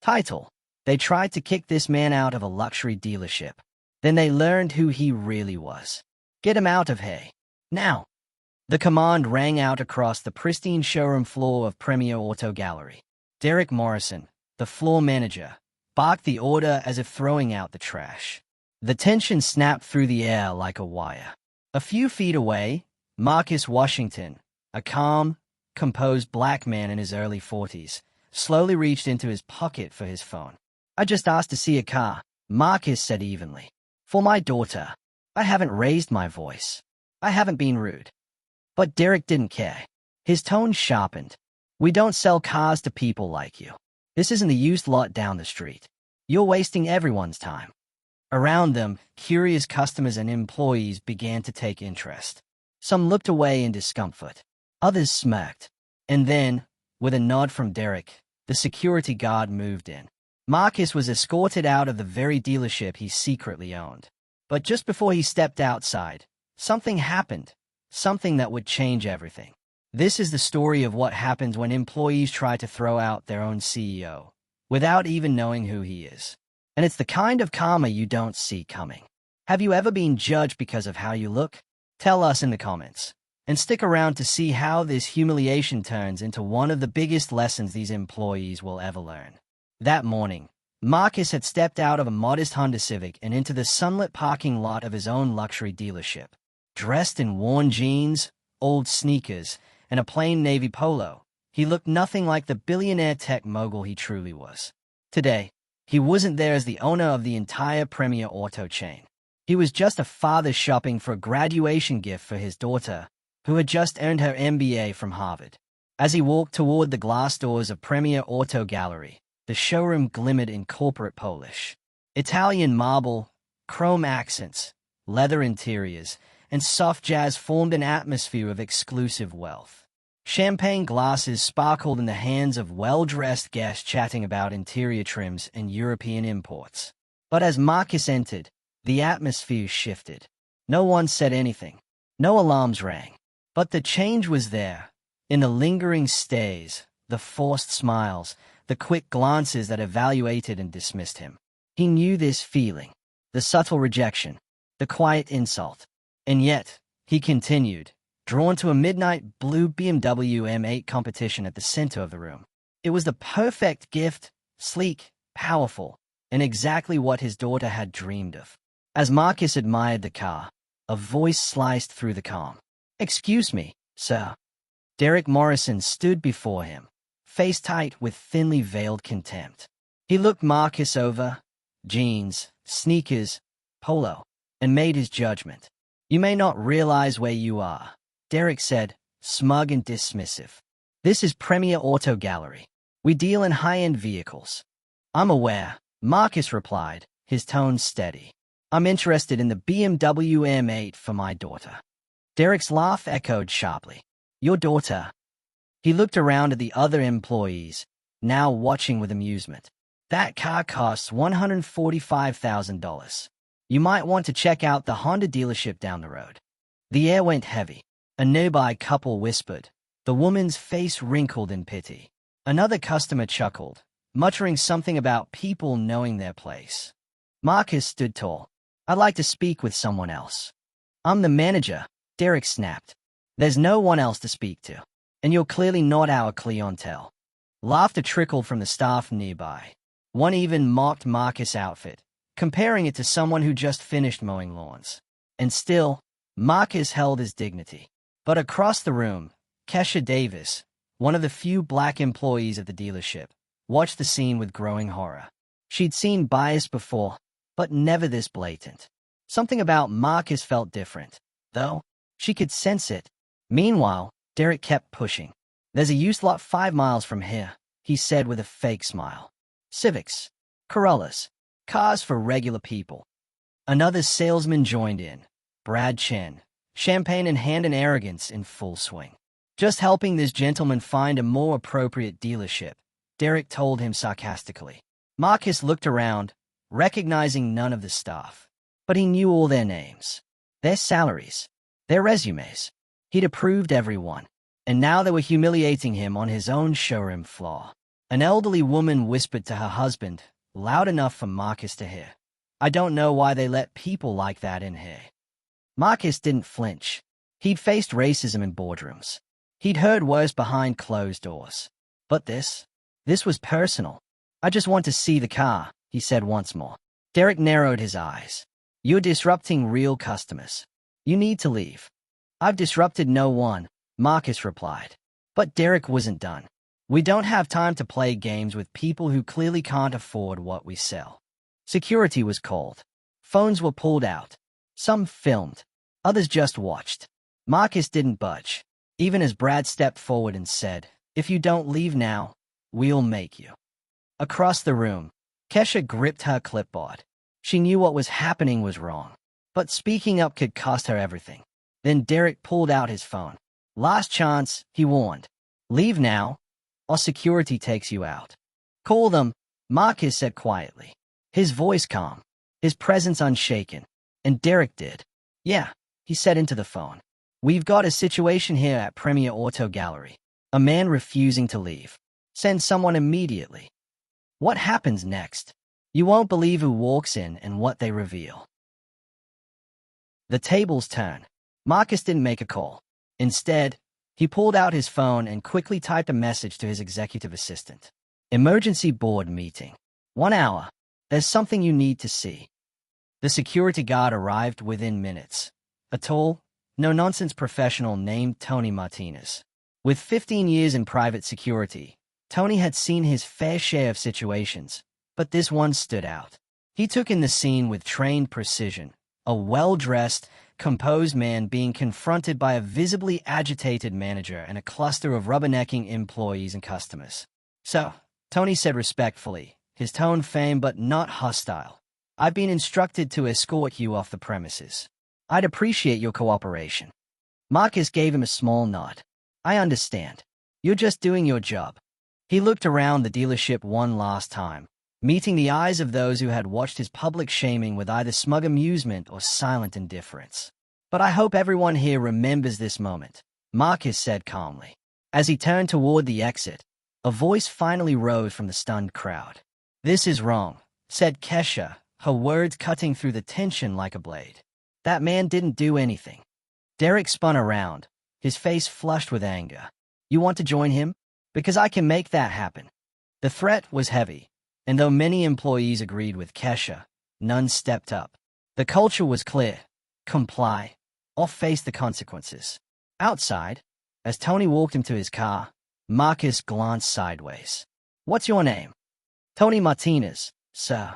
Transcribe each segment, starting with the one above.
Title: They tried to kick this man out of a luxury dealership. Then they learned who he really was. Get him out of here. Now. The command rang out across the pristine showroom floor of Premier Auto Gallery. Derek Morrison, the floor manager, barked the order as if throwing out the trash. The tension snapped through the air like a wire. A few feet away, Marcus Washington, a calm, composed black man in his early 40s, slowly reached into his pocket for his phone. "I just asked to see a car," Marcus said evenly. "For my daughter. I haven't raised my voice. I haven't been rude." But Derek didn't care. His tone sharpened. "We don't sell cars to people like you. This isn't the used lot down the street. You're wasting everyone's time." Around them, curious customers and employees began to take interest. Some looked away in discomfort. Others smirked. And then, with a nod from Derek, the security guard moved in. Marcus was escorted out of the very dealership he secretly owned. But just before he stepped outside, something happened. Something that would change everything. This is the story of what happens when employees try to throw out their own CEO, without even knowing who he is. And it's the kind of karma you don't see coming. Have you ever been judged because of how you look? Tell us in the comments. And stick around to see how this humiliation turns into one of the biggest lessons these employees will ever learn. That morning, Marcus had stepped out of a modest Honda Civic and into the sunlit parking lot of his own luxury dealership. Dressed in worn jeans, old sneakers, and a plain navy polo, he looked nothing like the billionaire tech mogul he truly was. Today, he wasn't there as the owner of the entire Premier Auto chain. He was just a father shopping for a graduation gift for his daughter, who had just earned her MBA from Harvard. As he walked toward the glass doors of Premier Auto Gallery, the showroom glimmered in corporate polish. Italian marble, chrome accents, leather interiors, and soft jazz formed an atmosphere of exclusive wealth. Champagne glasses sparkled in the hands of well-dressed guests chatting about interior trims and European imports. But as Marcus entered, the atmosphere shifted. No one said anything. No alarms rang. But the change was there, in the lingering stares, the forced smiles, the quick glances that evaluated and dismissed him. He knew this feeling, the subtle rejection, the quiet insult. And yet, he continued, drawn to a midnight blue BMW M8 competition at the center of the room. It was the perfect gift, sleek, powerful, and exactly what his daughter had dreamed of. As Marcus admired the car, a voice sliced through the calm. "Excuse me, sir." Derek Morrison stood before him, face tight with thinly veiled contempt. He looked Marcus over, jeans, sneakers, polo, and made his judgment. "You may not realize where you are," Derek said, smug and dismissive. "This is Premier Auto Gallery. We deal in high-end vehicles." "I'm aware," Marcus replied, his tone steady. "I'm interested in the BMW M8 for my daughter." Derek's laugh echoed sharply. "Your daughter?" He looked around at the other employees, now watching with amusement. "That car costs $145,000. You might want to check out the Honda dealership down the road." The air went heavy. A nearby couple whispered. The woman's face wrinkled in pity. Another customer chuckled, muttering something about people knowing their place. Marcus stood tall. "I'd like to speak with someone else." "I'm the manager," Derek snapped. "There's no one else to speak to. And you're clearly not our clientele." Laughter trickled from the staff nearby. One even mocked Marcus' outfit, comparing it to someone who just finished mowing lawns. And still, Marcus held his dignity. But across the room, Kesha Davis, one of the few black employees at the dealership, watched the scene with growing horror. She'd seen bias before, but never this blatant. Something about Marcus felt different, though. She could sense it. Meanwhile, Derek kept pushing. "There's a used lot 5 miles from here," he said with a fake smile. "Civics, Corollas, cars for regular people." Another salesman joined in, Brad Chen, champagne in hand and arrogance in full swing. "Just helping this gentleman find a more appropriate dealership," Derek told him sarcastically. Marcus looked around, recognizing none of the staff. But he knew all their names, their salaries, their resumes. He'd approved everyone, and now they were humiliating him on his own showroom floor. An elderly woman whispered to her husband, loud enough for Marcus to hear. "I don't know why they let people like that in here." Marcus didn't flinch. He'd faced racism in boardrooms. He'd heard worse behind closed doors. But this was personal. "I just want to see the car," he said once more. Derek narrowed his eyes. "You're disrupting real customers. You need to leave." "I've disrupted no one," Marcus replied. But Derek wasn't done. "We don't have time to play games with people who clearly can't afford what we sell." Security was called. Phones were pulled out. Some filmed. Others just watched. Marcus didn't budge, even as Brad stepped forward and said, "If you don't leave now, we'll make you." Across the room, Kesha gripped her clipboard. She knew what was happening was wrong, but speaking up could cost her everything. Then Derek pulled out his phone. "Last chance," he warned. "Leave now, or security takes you out." "Call them," Marcus said quietly, his voice calm, his presence unshaken. And Derek did. "Yeah," he said into the phone. "We've got a situation here at Premier Auto Gallery. A man refusing to leave. Send someone immediately." What happens next? You won't believe who walks in and what they reveal. The tables turn. Marcus didn't make a call. Instead, he pulled out his phone and quickly typed a message to his executive assistant. "Emergency board meeting. 1 hour. There's something you need to see." The security guard arrived within minutes. A tall, no-nonsense professional named Tony Martinez. With 15 years in private security, Tony had seen his fair share of situations, but this one stood out. He took in the scene with trained precision, a well-dressed, composed man being confronted by a visibly agitated manager and a cluster of rubbernecking employees and customers. "So," Tony said respectfully, his tone firm but not hostile, "I've been instructed to escort you off the premises. I'd appreciate your cooperation." Marcus gave him a small nod. "I understand. You're just doing your job." He looked around the dealership one last time, meeting the eyes of those who had watched his public shaming with either smug amusement or silent indifference. "But I hope everyone here remembers this moment," Marcus said calmly. As he turned toward the exit, a voice finally rose from the stunned crowd. "This is wrong," said Kesha, her words cutting through the tension like a blade. "That man didn't do anything." Derek spun around, his face flushed with anger. "You want to join him? Because I can make that happen." The threat was heavy, and though many employees agreed with Kesha, none stepped up. The culture was clear: comply, or face the consequences. Outside, as Tony walked him to his car, Marcus glanced sideways. "What's your name?" "Tony Martinez, sir."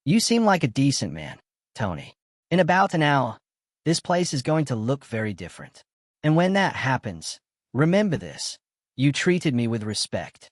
"You seem like a decent man, Tony. In about an hour, this place is going to look very different. And when that happens, remember this: you treated me with respect."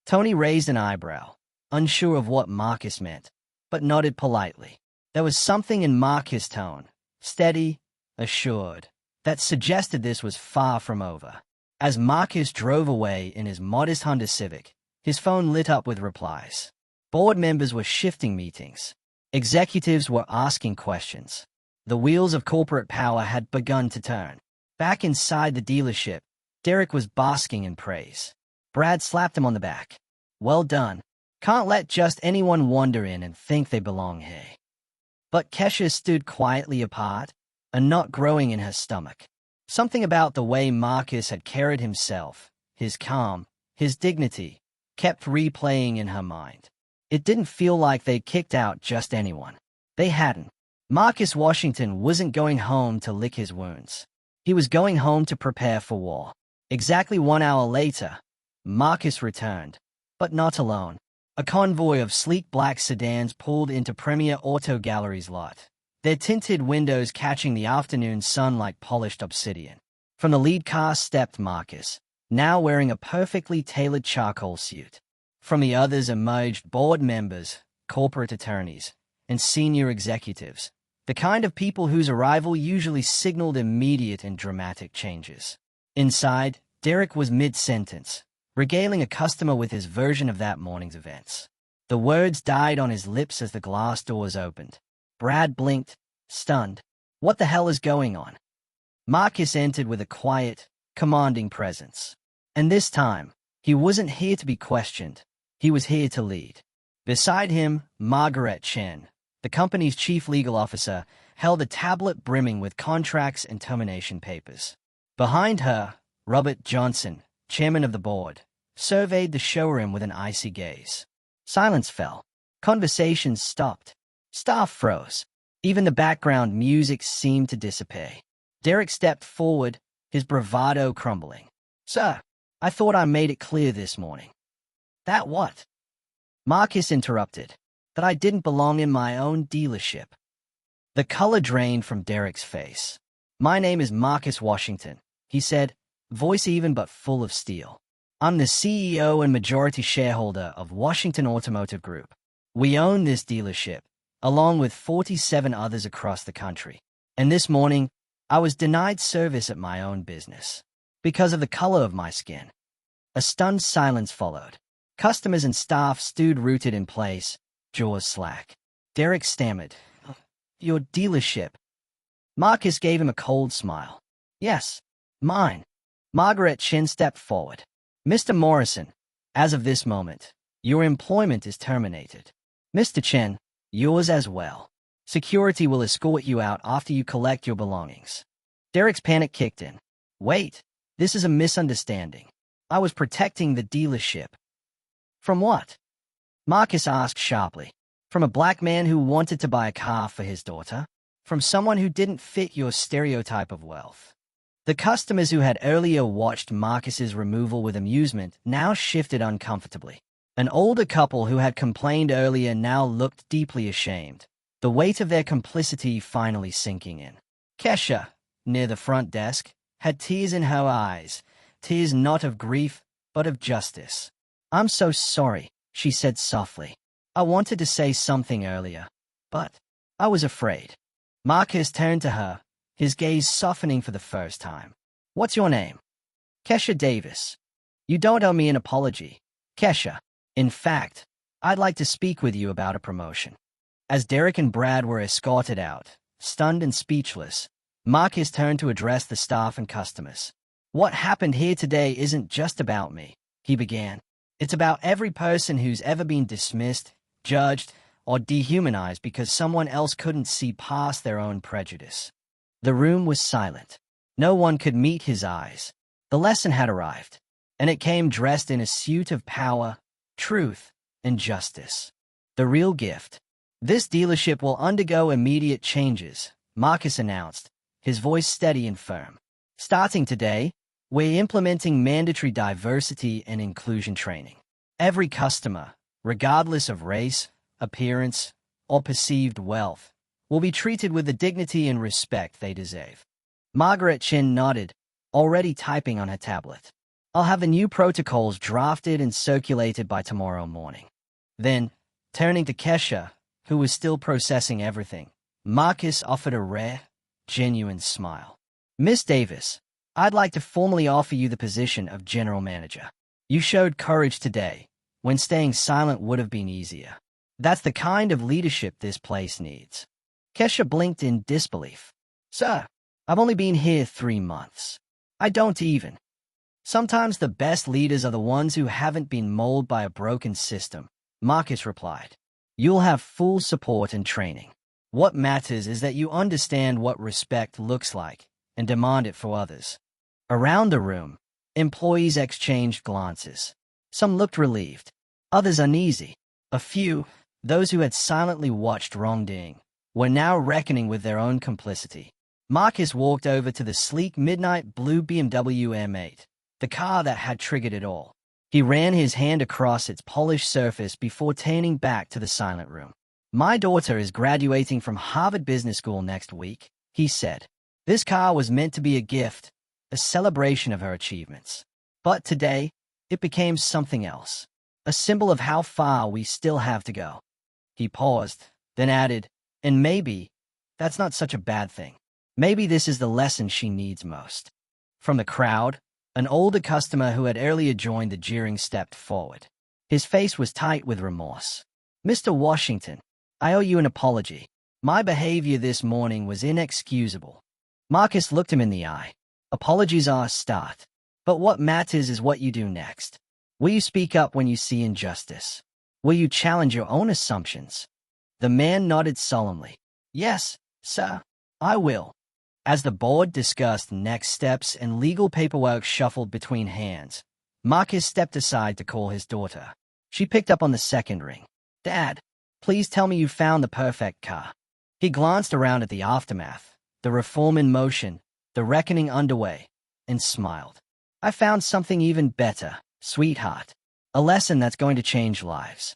Tony raised an eyebrow, unsure of what Marcus meant, but nodded politely. There was something in Marcus' tone, steady, assured, that suggested this was far from over. As Marcus drove away in his modest Honda Civic, his phone lit up with replies. Board members were shifting meetings. Executives were asking questions. The wheels of corporate power had begun to turn. Back inside the dealership, Derek was basking in praise. Brad slapped him on the back. "Well done. Can't let just anyone wander in and think they belong here." But Kesha stood quietly apart, a knot growing in her stomach. Something about the way Marcus had carried himself, his calm, his dignity, kept replaying in her mind. It didn't feel like they'd kicked out just anyone. They hadn't. Marcus Washington wasn't going home to lick his wounds. He was going home to prepare for war. Exactly 1 hour later, Marcus returned, but not alone. A convoy of sleek black sedans pulled into Premier Auto Gallery's lot, their tinted windows catching the afternoon sun like polished obsidian. From the lead car stepped Marcus, now wearing a perfectly tailored charcoal suit. From the others emerged board members, corporate attorneys, and senior executives, the kind of people whose arrival usually signaled immediate and dramatic changes. Inside, Derek was mid-sentence, regaling a customer with his version of that morning's events. The words died on his lips as the glass doors opened. Brad blinked, stunned. What the hell is going on? Marcus entered with a quiet, commanding presence. And this time, he wasn't here to be questioned. He was here to lead. Beside him, Margaret Chen, the company's chief legal officer, held a tablet brimming with contracts and termination papers. Behind her, Robert Johnson, chairman of the board, surveyed the showroom with an icy gaze. Silence fell. Conversations stopped. Staff froze. Even the background music seemed to dissipate. Derek stepped forward, his bravado crumbling. "Sir, I thought I made it clear this morning." "That what?" Marcus interrupted. "That I didn't belong in my own dealership." The color drained from Derek's face. "My name is Marcus Washington," he said, voice even but full of steel. "I'm the CEO and majority shareholder of Washington Automotive Group. We own this dealership, along with 47 others across the country. And this morning, I was denied service at my own business because of the color of my skin." A stunned silence followed. Customers and staff stood rooted in place, jaws slack. Derek stammered, "Your dealership." Marcus gave him a cold smile. "Yes, mine." Margaret Chen stepped forward. "Mr. Morrison, as of this moment, your employment is terminated. Mr. Chen, yours as well. Security will escort you out after you collect your belongings." Derek's panic kicked in. "Wait, this is a misunderstanding. I was protecting the dealership." "From what?" Marcus asked sharply. "From a black man who wanted to buy a car for his daughter? From someone who didn't fit your stereotype of wealth?" The customers who had earlier watched Marcus's removal with amusement now shifted uncomfortably. An older couple who had complained earlier now looked deeply ashamed, the weight of their complicity finally sinking in. Kesha, near the front desk, had tears in her eyes, tears not of grief, but of justice. "I'm so sorry," she said softly. "I wanted to say something earlier, but I was afraid." Marcus turned to her, his gaze softening for the first time. "What's your name?" "Kesha Davis." "You don't owe me an apology, Kesha. In fact, I'd like to speak with you about a promotion." As Derek and Brad were escorted out, stunned and speechless, Marcus turned to address the staff and customers. "What happened here today isn't just about me," he began. "It's about every person who's ever been dismissed, judged, or dehumanized because someone else couldn't see past their own prejudice." The room was silent. No one could meet his eyes. The lesson had arrived, and it came dressed in a suit of power, truth, and justice. The real gift. "This dealership will undergo immediate changes," Marcus announced, his voice steady and firm. "Starting today, we're implementing mandatory diversity and inclusion training. Every customer, regardless of race, appearance, or perceived wealth, will be treated with the dignity and respect they deserve." Margaret Chen nodded, already typing on her tablet. "I'll have the new protocols drafted and circulated by tomorrow morning." Then, turning to Kesha, who was still processing everything, Marcus offered a rare, genuine smile. "Miss Davis, I'd like to formally offer you the position of general manager. You showed courage today, when staying silent would have been easier. That's the kind of leadership this place needs." Kesha blinked in disbelief. "Sir, I've only been here 3 months. I don't even." "Sometimes the best leaders are the ones who haven't been molded by a broken system," Marcus replied. "You'll have full support and training. What matters is that you understand what respect looks like and demand it for others." Around the room, employees exchanged glances. Some looked relieved, others uneasy. A few, those who had silently watched wrongdoing, were now reckoning with their own complicity. Marcus walked over to the sleek midnight blue BMW M8, the car that had triggered it all. He ran his hand across its polished surface before turning back to the silent room. "My daughter is graduating from Harvard Business School next week," he said. "This car was meant to be a gift, a celebration of her achievements. But today, it became something else, a symbol of how far we still have to go." He paused, then added, "And maybe that's not such a bad thing. Maybe this is the lesson she needs most." From the crowd, an older customer who had earlier joined the jeering stepped forward. His face was tight with remorse. "Mr. Washington, I owe you an apology. My behavior this morning was inexcusable." Marcus looked him in the eye. "Apologies are a start, but what matters is what you do next." Will you speak up when you see injustice? Will you challenge your own assumptions? The man nodded solemnly. Yes, sir, I will. As the board discussed next steps and legal paperwork shuffled between hands, Marcus stepped aside to call his daughter. She picked up on the second ring. Dad, please tell me you found the perfect car. He glanced around at the aftermath, the reform in motion, the reckoning underway, and smiled. I found something even better, sweetheart. A lesson that's going to change lives.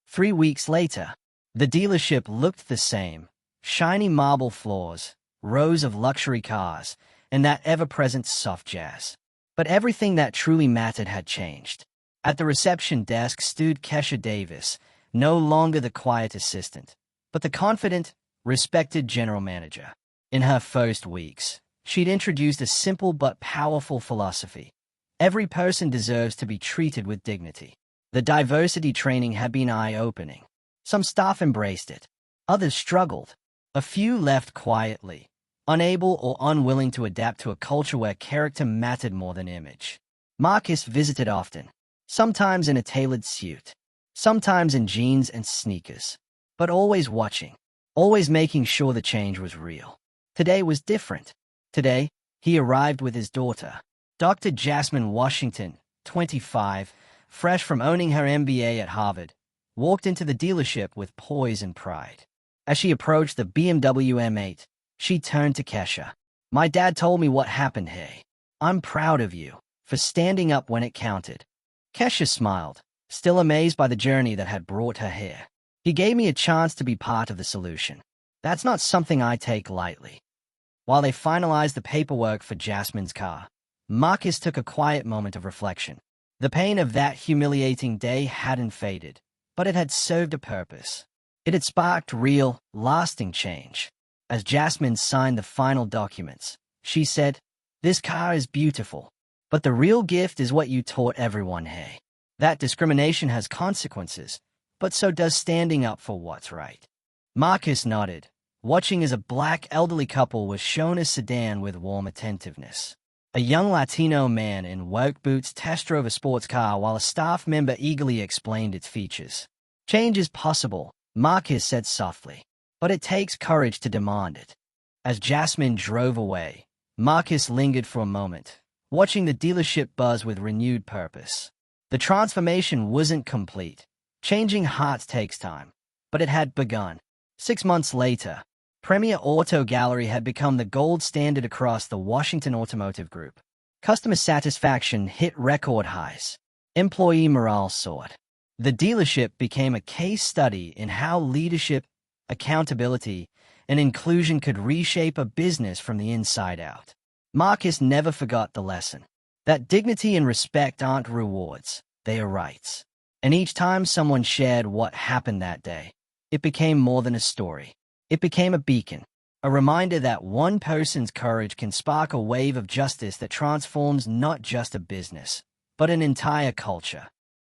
3 weeks later, the dealership looked the same. Shiny marble floors, rows of luxury cars, and that ever-present soft jazz. But everything that truly mattered had changed. At the reception desk stood Kesha Davis, no longer the quiet assistant, but the confident, respected general manager. In her first weeks, she'd introduced a simple but powerful philosophy. Every person deserves to be treated with dignity. The diversity training had been eye-opening. Some staff embraced it. Others struggled. A few left quietly, unable or unwilling to adapt to a culture where character mattered more than image. Marcus visited often, sometimes in a tailored suit, sometimes in jeans and sneakers, but always watching, always making sure the change was real. Today was different. Today, he arrived with his daughter, Dr. Jasmine Washington, 25, fresh from owning her MBA at Harvard, walked into the dealership with poise and pride. As she approached the BMW M8, she turned to Kesha. My dad told me what happened, hey. I'm proud of you for standing up when it counted. Kesha smiled, still amazed by the journey that had brought her here. He gave me a chance to be part of the solution. That's not something I take lightly. While they finalized the paperwork for Jasmine's car, Marcus took a quiet moment of reflection. The pain of that humiliating day hadn't faded, but it had served a purpose. It had sparked real, lasting change. As Jasmine signed the final documents, she said, "This car is beautiful, but the real gift is what you taught everyone, hey. That discrimination has consequences, but so does standing up for what's right." Marcus nodded, watching as a black elderly couple was shown a sedan with warm attentiveness. A young Latino man in work boots test drove a sports car while a staff member eagerly explained its features. Change is possible, Marcus said softly, but it takes courage to demand it. As Jasmine drove away, Marcus lingered for a moment, watching the dealership buzz with renewed purpose. The transformation wasn't complete. Changing hearts takes time, but it had begun. 6 months later, Premier Auto Gallery had become the gold standard across the Washington Automotive Group. Customer satisfaction hit record highs. Employee morale soared. The dealership became a case study in how leadership, accountability, and inclusion could reshape a business from the inside out. Marcus never forgot the lesson that dignity and respect aren't rewards, they are rights. And each time someone shared what happened that day, it became more than a story. It became a beacon, a reminder that one person's courage can spark a wave of justice that transforms not just a business, but an entire culture.